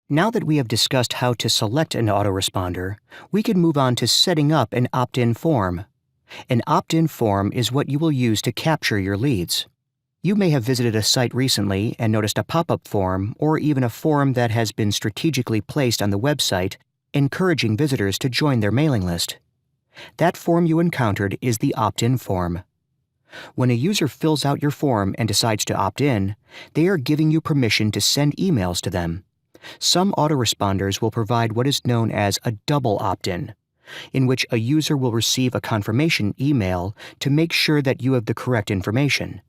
Now that we have discussed how to select an autoresponder, we can move on to setting up an opt-in form. An opt-in form is what you will use to capture your leads. You may have visited a site recently and noticed a pop-up form or even a form that has been strategically placed on the website encouraging visitors to join their mailing list. That form you encountered is the opt-in form. When a user fills out your form and decides to opt in, they are giving you permission to send emails to them. Some autoresponders will provide what is known as a double opt-in, in which a user will receive a confirmation email to make sure that you have the correct information.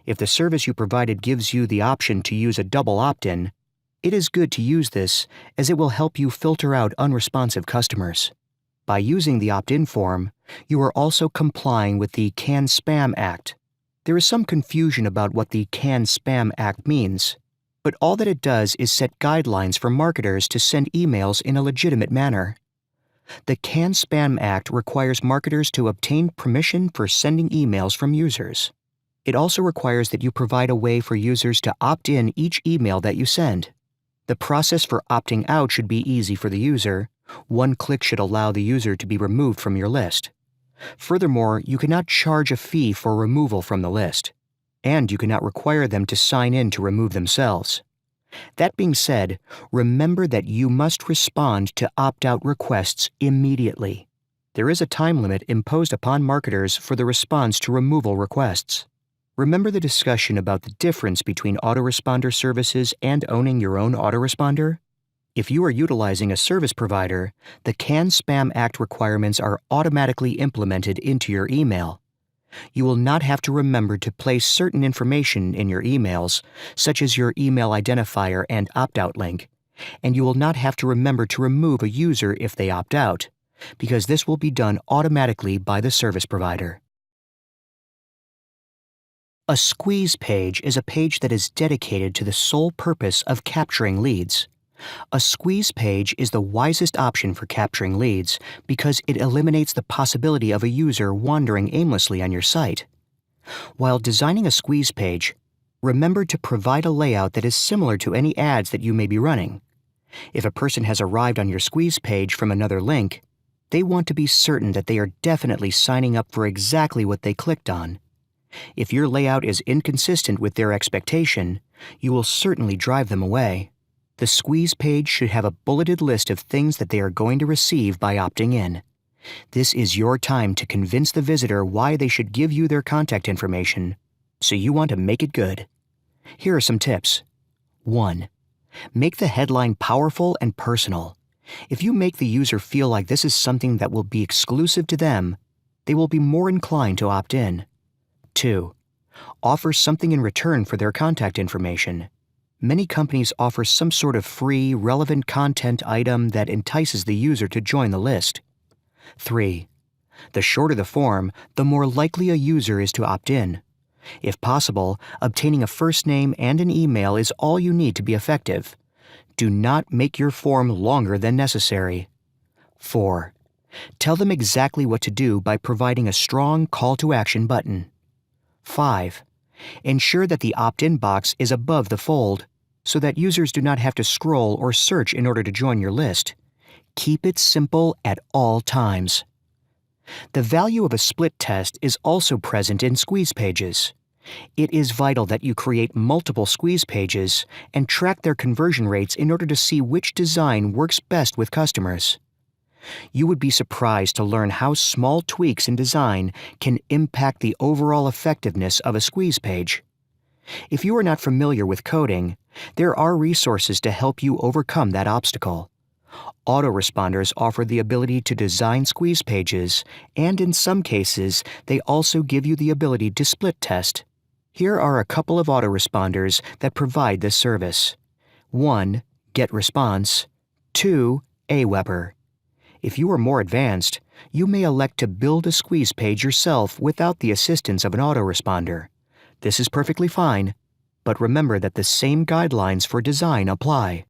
If the service you provided gives you the option to use a double opt-in, it is good to use this as it will help you filter out unresponsive customers. By using the opt-in form, you are also complying with the Can Spam Act. There is some confusion about what the Can Spam Act means, but all that it does is set guidelines for marketers to send emails in a legitimate manner. The Can Spam Act requires marketers to obtain permission for sending emails from users. It also requires that you provide a way for users to opt in each email that you send. The process for opting out should be easy for the user. One click should allow the user to be removed from your list. Furthermore, you cannot charge a fee for removal from the list, and you cannot require them to sign in to remove themselves. That being said, remember that you must respond to opt-out requests immediately. There is a time limit imposed upon marketers for the response to removal requests. Remember the discussion about the difference between autoresponder services and owning your own autoresponder? If you are utilizing a service provider, the Can Spam Act requirements are automatically implemented into your email. You will not have to remember to place certain information in your emails, such as your email identifier and opt-out link, and you will not have to remember to remove a user if they opt out, because this will be done automatically by the service provider. A squeeze page is a page that is dedicated to the sole purpose of capturing leads. A squeeze page is the wisest option for capturing leads because it eliminates the possibility of a user wandering aimlessly on your site. While designing a squeeze page, remember to provide a layout that is similar to any ads that you may be running. If a person has arrived on your squeeze page from another link, they want to be certain that they are definitely signing up for exactly what they clicked on. If your layout is inconsistent with their expectation, you will certainly drive them away. The squeeze page should have a bulleted list of things that they are going to receive by opting in. This is your time to convince the visitor why they should give you their contact information, so you want to make it good. Here are some tips. 1. Make the headline powerful and personal. If you make the user feel like this is something that will be exclusive to them, they will be more inclined to opt in. 2. Offer something in return for their contact information. Many companies offer some sort of free, relevant content item that entices the user to join the list. 3. The shorter the form, the more likely a user is to opt in. If possible, obtaining a first name and an email is all you need to be effective. Do not make your form longer than necessary. 4. Tell them exactly what to do by providing a strong call to action button. 5. Ensure that the opt-in box is above the fold, so that users do not have to scroll or search in order to join your list. Keep it simple at all times. The value of a split test is also present in squeeze pages. It is vital that you create multiple squeeze pages and track their conversion rates in order to see which design works best with customers. You would be surprised to learn how small tweaks in design can impact the overall effectiveness of a squeeze page. If you are not familiar with coding, there are resources to help you overcome that obstacle. Autoresponders offer the ability to design squeeze pages, and in some cases, they also give you the ability to split test. Here are a couple of autoresponders that provide this service. 1. GetResponse. 2. Aweber. If you are more advanced, you may elect to build a squeeze page yourself without the assistance of an autoresponder. This is perfectly fine, but remember that the same guidelines for design apply.